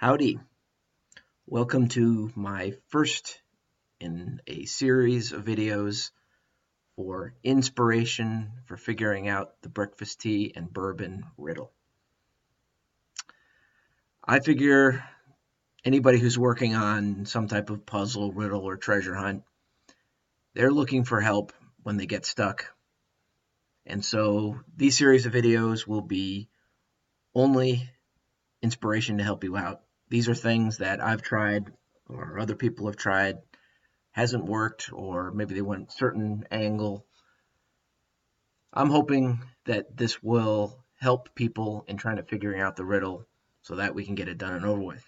Howdy. Welcome to my first in a series of videos for inspiration for figuring out the breakfast tea and bourbon riddle. I figure anybody who's working on some type of puzzle, riddle, or treasure hunt, they're looking for help when they get stuck. And so these series of videos will be only inspiration to help you out. These are things that I've tried or other people have tried, hasn't worked, or maybe they went a certain angle. I'm hoping that this will help people in trying to figuring out the riddle so that we can get it done and over with.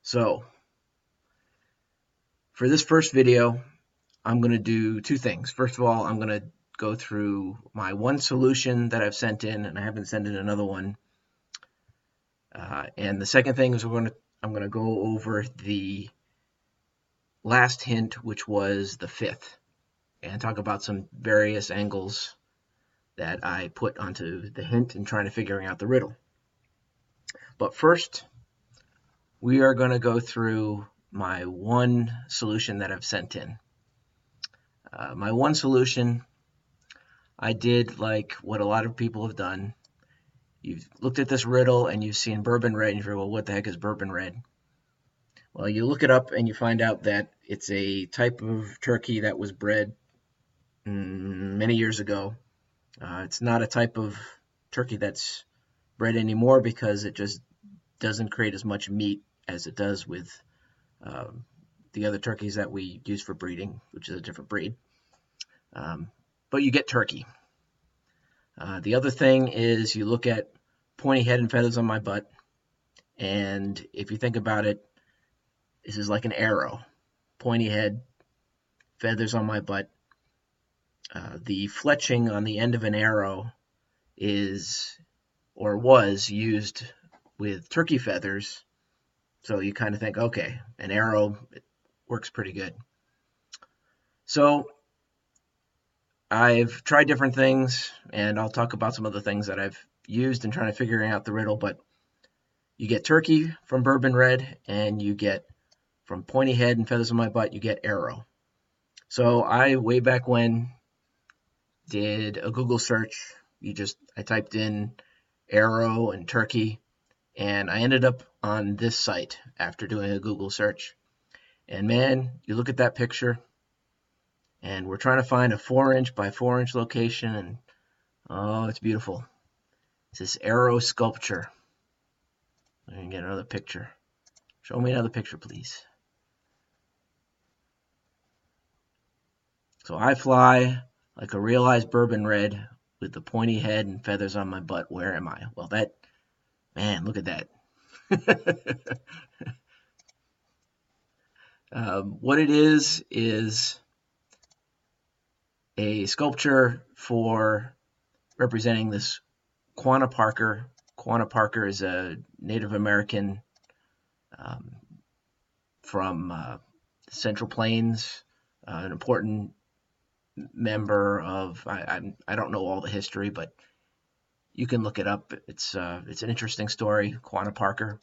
So, for this first video, I'm going to do two things. First of all, I'm going to go through my one solution that I've sent in, and I haven't sent in another one. And the second thing is I'm going to go over the last hint, which was the fifth, and talk about some various angles that I put onto the hint in trying to figuring out the riddle. But first, we are going to go through my one solution that I've sent in. My one solution, I did like what a lot of people have done. You've looked at this riddle and you've seen bourbon red and you figure, well, what the heck is bourbon red? Well, you look it up and you find out that it's a type of turkey that was bred many years ago. It's not a type of turkey that's bred anymore because it just doesn't create as much meat as it does with the other turkeys that we use for breeding, which is a different breed. But you get turkey. The other thing is you look at pointy head and feathers on my butt, and if you think about it, this is like an arrow. Pointy head, feathers on my butt. The fletching on the end of an arrow is, or was, used with turkey feathers. So you kind of think, okay, an arrow, it works pretty good. So I've tried different things, and I'll talk about some of the things that I've used in trying to figure out the riddle, but you get turkey from bourbon red, and you get from pointy head and feathers on my butt, you get arrow. So I, way back when, did a Google search. I typed in arrow and turkey, and I ended up on this site after doing a Google search. And man, you look at that picture, and we're trying to find a 4-inch by 4-inch location, and oh, it's beautiful. It's this arrow sculpture. Let me get another picture. Show me another picture, please. So I fly like a realized bourbon red with the pointy head and feathers on my butt. Where am I? Well, man, look at that. What it is a sculpture for representing this Quanah Parker. Quanah Parker is a Native American from the Central Plains, an important member of, I don't know all the history, but you can look it up. It's an interesting story, Quanah Parker.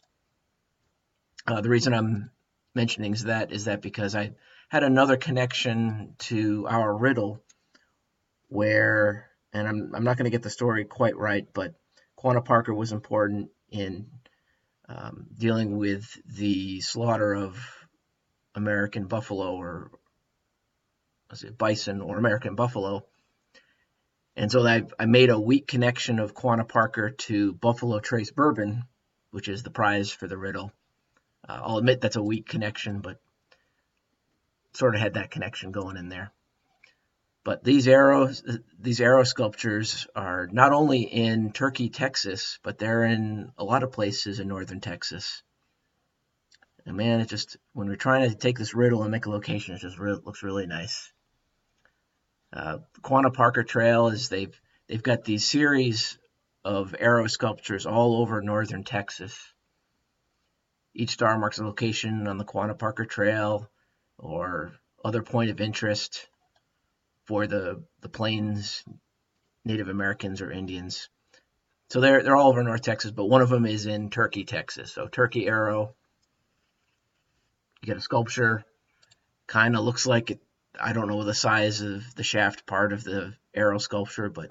The reason I'm mentioning that is because I had another connection to our riddle where, and I'm not going to get the story quite right, but Quanah Parker was important in dealing with the slaughter of American buffalo, or was it bison or American buffalo. And so I made a weak connection of Quanah Parker to Buffalo Trace Bourbon, which is the prize for the riddle. I'll admit that's a weak connection, but sort of had that connection going in there. But these arrow sculptures are not only in Turkey, Texas, but they're in a lot of places in northern Texas. And man, it just, when we're trying to take this riddle and make a location, it just looks really nice. Quanah Parker Trail is they've got these series of arrow sculptures all over northern Texas. Each star marks a location on the Quanah Parker Trail or other point of interest for the Plains Native Americans or Indians. So they're all over North Texas, but one of them is in Turkey, Texas. So Turkey arrow, you get a sculpture, kind of looks like it. I don't know the size of the shaft part of the arrow sculpture, but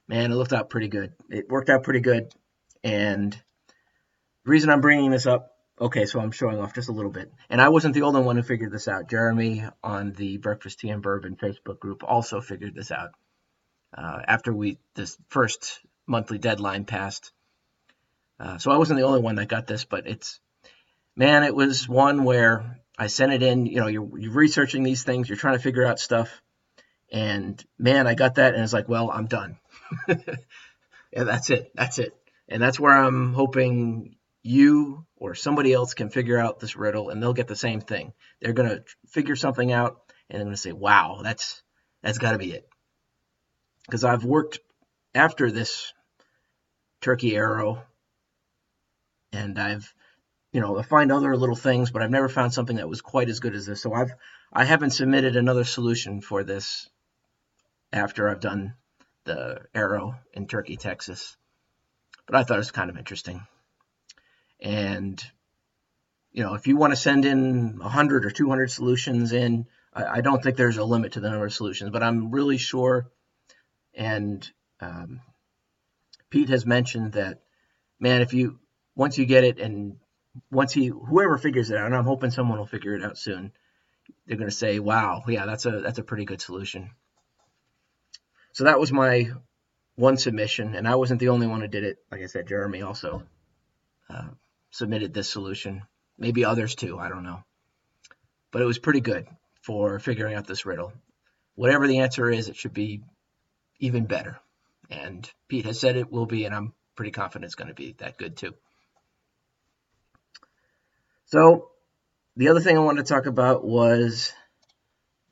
man, it looked out pretty good. It worked out pretty good. And the reason I'm bringing this up, okay, so I'm showing off just a little bit. And I wasn't the only one who figured this out. Jeremy on the Breakfast Tea and Bourbon Facebook group also figured this out after this first monthly deadline passed. So I wasn't the only one that got this, but it was one where I sent it in. You're researching these things, you're trying to figure out stuff, and man, I got that, and it's like, well, I'm done. Yeah, that's it. And that's where I'm hoping you or somebody else can figure out this riddle, and they'll get the same thing. They're going to figure something out, and they're going to say, wow, that's got to be it. Because I've worked after this turkey arrow, and I find other little things, but I've never found something that was quite as good as this. So I haven't submitted another solution for this after I've done the arrow in Turkey, Texas. But I thought it was kind of interesting. And, if you want to send in 100 or 200 solutions in, I don't think there's a limit to the number of solutions, but I'm really sure. And Pete has mentioned that, man, once you get it, and whoever figures it out, and I'm hoping someone will figure it out soon, they're going to say, wow, yeah, that's a pretty good solution. So that was my one submission, and I wasn't the only one who did it. Like I said, Jeremy also submitted this solution. Maybe others too, I don't know. But it was pretty good for figuring out this riddle. Whatever the answer is, it should be even better. And Pete has said it will be, and I'm pretty confident it's going to be that good too. So the other thing I wanted to talk about was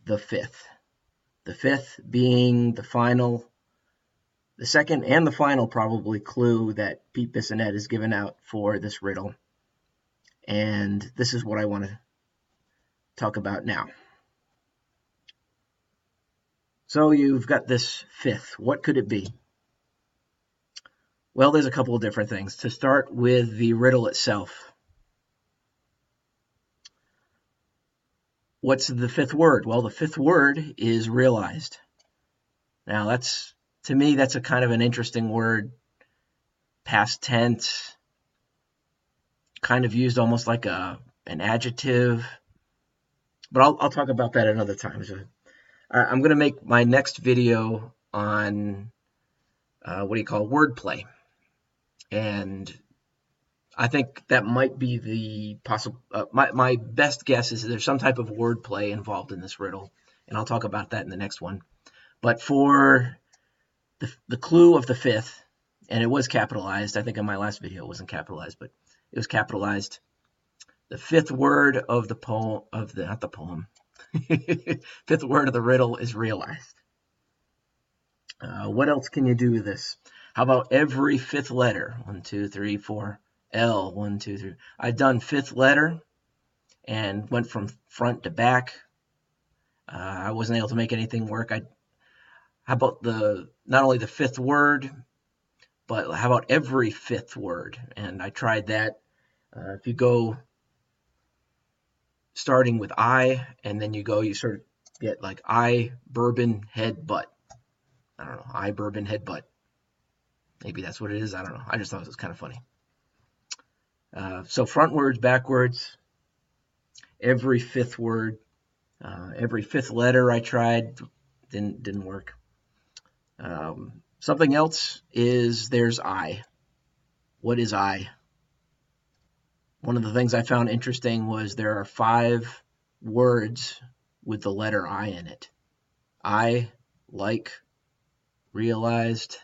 the fifth. The fifth being the second and the final probably clue that Pete Bissonette has given out for this riddle. And this is what I want to talk about now. So you've got this fifth. What could it be? Well, there's a couple of different things. To start with the riddle itself. What's the fifth word? Well, the fifth word is realized. Now, to me, that's a kind of an interesting word. Past tense, kind of used almost like an adjective. But I'll talk about that another time. So I'm going to make my next video on wordplay. And I think that might be the possible. My best guess is there's some type of wordplay involved in this riddle, and I'll talk about that in the next one. But for the clue of the fifth, and it was capitalized. I think in my last video it wasn't capitalized, but it was capitalized. The fifth word of the poem fifth word of the riddle is realized. What else can you do with this? How about every fifth letter? 1, 2, 3, 4. L, 1, 2, 3. I've done fifth letter and went from front to back. I wasn't able to make anything work. How about not only the fifth word, but how about every fifth word? And I tried that. If you go starting with I, and then you sort of get like I, bourbon, head, butt. I don't know. I, bourbon, head, butt. Maybe that's what it is. I don't know. I just thought it was kind of funny. So frontwards, backwards, every fifth word, every fifth letter I tried, didn't work. Something else is there's I. What is I? One of the things I found interesting was there are 5 words with the letter I in it. I, like, realized,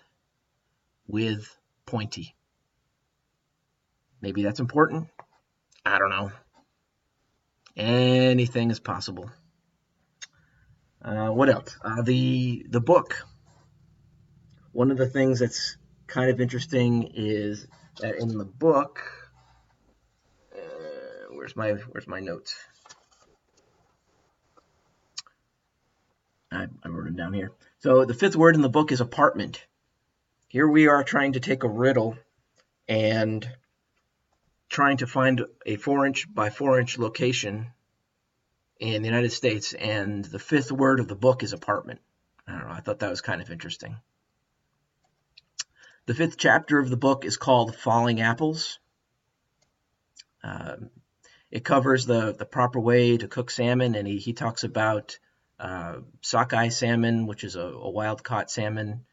with, pointy. Maybe that's important. I don't know. Anything is possible. What else? The book. One of the things that's kind of interesting is that in the book, where's my notes? I wrote them down here. So the fifth word in the book is apartment. here we are trying to take a riddle and trying to find a 4-inch by 4-inch location in the United States, and the fifth word of the book is apartment. I don't know, I thought that was kind of interesting. The fifth chapter of the book is called Falling Apples. It covers the proper way to cook salmon, and he talks about sockeye salmon, which is a wild-caught salmon.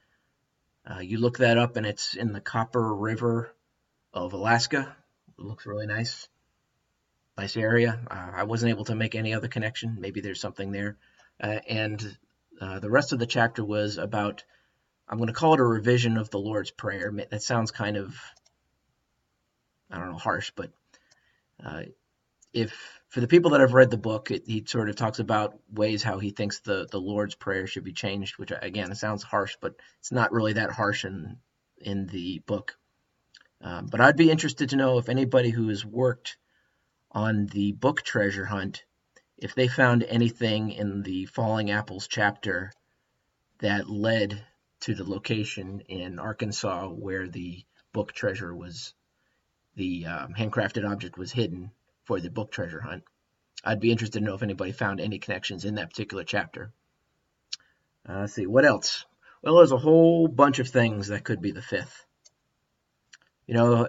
You look that up, and it's in the Copper River of Alaska. It looks really nice. Nice area. I wasn't able to make any other connection. Maybe there's something there. And the rest of the chapter was about, I'm going to call it a revision of the Lord's Prayer. That sounds kind of, I don't know, harsh, but if for the people that have read the book, he sort of talks about ways how he thinks the Lord's Prayer should be changed, which again, it sounds harsh, but it's not really that harsh in the book. But I'd be interested to know if anybody who has worked on the book treasure hunt, if they found anything in the Falling Apples chapter that led to the location in Arkansas where the book treasure was, the handcrafted object was hidden for the book treasure hunt. I'd be interested to know if anybody found any connections in that particular chapter. Let's see, what else? Well, there's a whole bunch of things that could be the fifth. You know,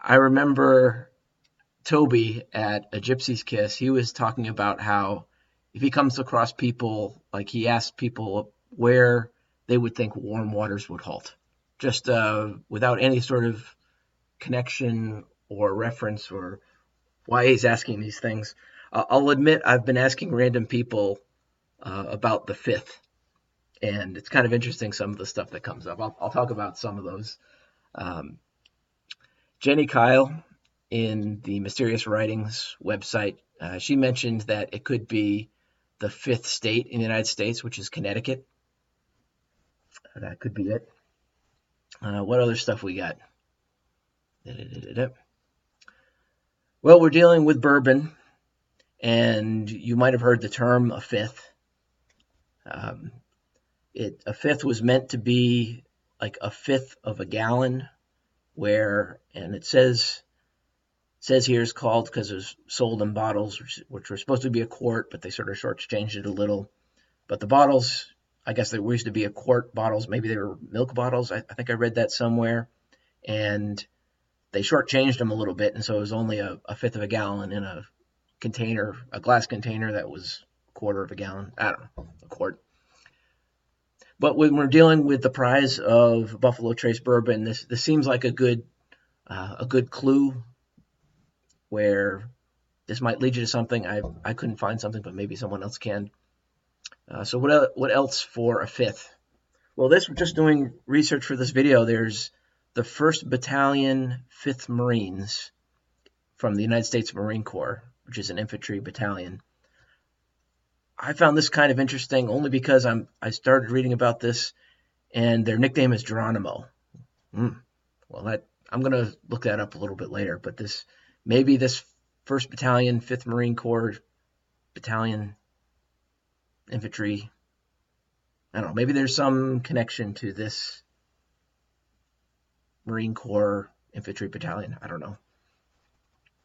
I remember Toby at A Gypsy's Kiss, he was talking about how if he comes across people, like he asked people where they would think warm waters would halt, just without any sort of connection or reference or why he's asking these things. I'll admit I've been asking random people about the fifth, and it's kind of interesting some of the stuff that comes up. I'll talk about some of those. Jenny Kyle in the Mysterious Writings website, she mentioned that it could be the fifth state in the United States, which is Connecticut. That could be it. What other stuff we got? Well, we're dealing with bourbon, and you might have heard the term a fifth. A fifth was meant to be like a fifth of a gallon, and it says here it's called because it was sold in bottles, which were supposed to be a quart, but they sort of shortchanged it a little. But the bottles, I guess they used to be a quart bottles. Maybe they were milk bottles. I think I read that somewhere. And they shortchanged them a little bit, and so it was only a fifth of a gallon in a container, a glass container that was a quarter of a gallon. I don't know, a quart. But when we're dealing with the prize of Buffalo Trace bourbon, this seems like a good clue where this might lead you to something. I couldn't find something, but maybe someone else can. So what else for a fifth? Well, just doing research for this video, there's the 1st Battalion, 5th Marines from the United States Marine Corps, which is an infantry battalion. I found this kind of interesting only because I started reading about this, and their nickname is Geronimo. Well, I'm going to look that up a little bit later, but maybe this 1st Battalion, 5th Marine Corps battalion infantry, I don't know, maybe there's some connection to this Marine Corps infantry battalion. I don't know.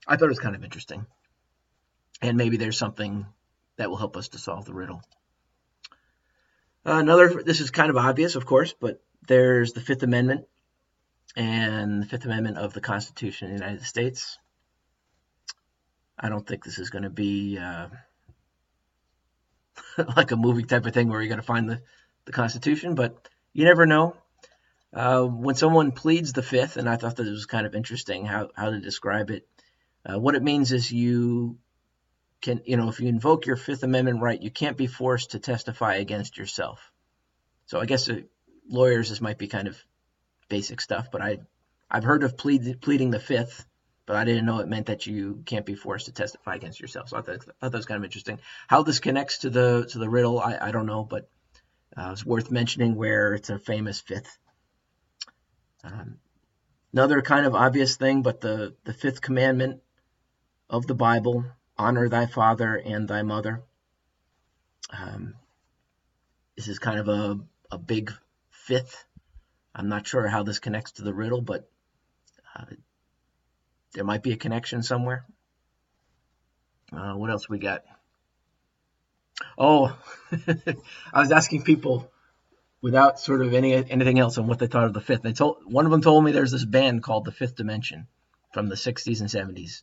I thought it was kind of interesting. And maybe there's something that will help us to solve the riddle. This is kind of obvious, of course, but there's the Fifth Amendment and the Fifth Amendment of the Constitution of the United States. I don't think this is going to be like a movie type of thing where you're going to find the Constitution, but you never know. When someone pleads the fifth, and I thought that it was kind of interesting how to describe it, what it means is you can, if you invoke your Fifth Amendment right, you can't be forced to testify against yourself. So I guess lawyers, this might be kind of basic stuff, but I've heard of pleading the fifth, but I didn't know it meant that you can't be forced to testify against yourself. So I thought that was kind of interesting. How this connects to the riddle, I don't know, but it's worth mentioning where it's a famous fifth. Another kind of obvious thing, but the fifth commandment of the Bible, honor thy father and thy mother. This is kind of a big fifth. I'm not sure how this connects to the riddle, but uh, there might be a connection somewhere. What else we got? Oh, I was asking people without sort of anything else on what they thought of the Fifth. One of them told me there's this band called the Fifth Dimension from the 60s and 70s.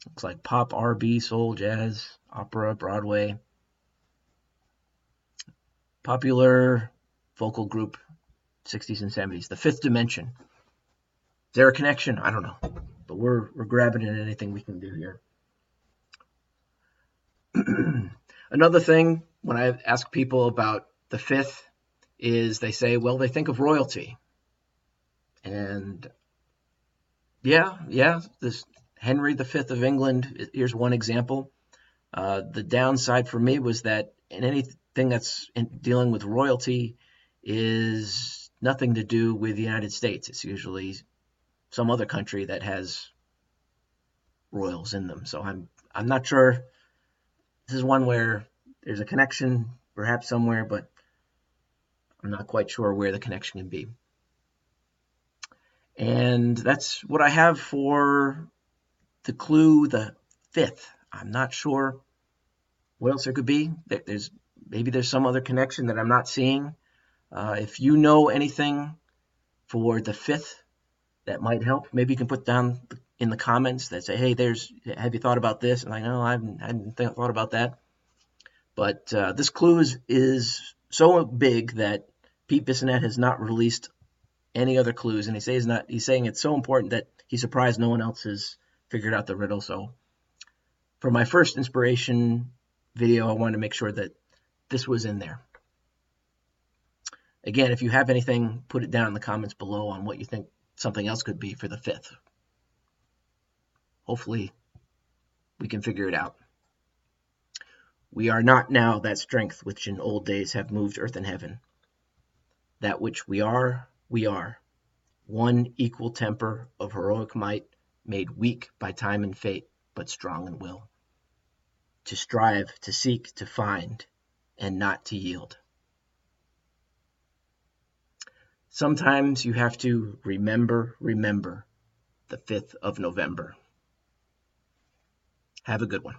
Looks like pop, R&B, soul, jazz, opera, Broadway. Popular vocal group, 60s and 70s. The Fifth Dimension. Is there a connection? I don't know. But we're grabbing at anything we can do here. Another thing when I ask people about the Fifth is they say, well, they think of royalty. And yeah, this Henry V of England, here's one example. The downside for me was that in anything that's dealing with royalty is nothing to do with the United States. It's usually some other country that has royals in them. So I'm not sure. This is one where there's a connection perhaps somewhere, but I'm not quite sure where the connection can be. And that's what I have for the clue, the Fifth. I'm not sure what else there could be. Maybe there's some other connection that I'm not seeing. If you know anything for the Fifth that might help, maybe you can put down in the comments that say, hey, have you thought about this? And I know I hadn't thought about that. But this clue is so big that Pete Bissonnette has not released any other clues, and he's saying it's so important that he's surprised no one else has figured out the riddle. So for my first inspiration video, I wanted to make sure that this was in there. Again, if you have anything, put it down in the comments below on what you think something else could be for the Fifth. Hopefully we can figure it out. We are not now that strength which in old days have moved earth and heaven. That which we are, one equal temper of heroic might, made weak by time and fate, but strong in will. To strive, to seek, to find, and not to yield. Sometimes you have to remember the 5th of November. Have a good one.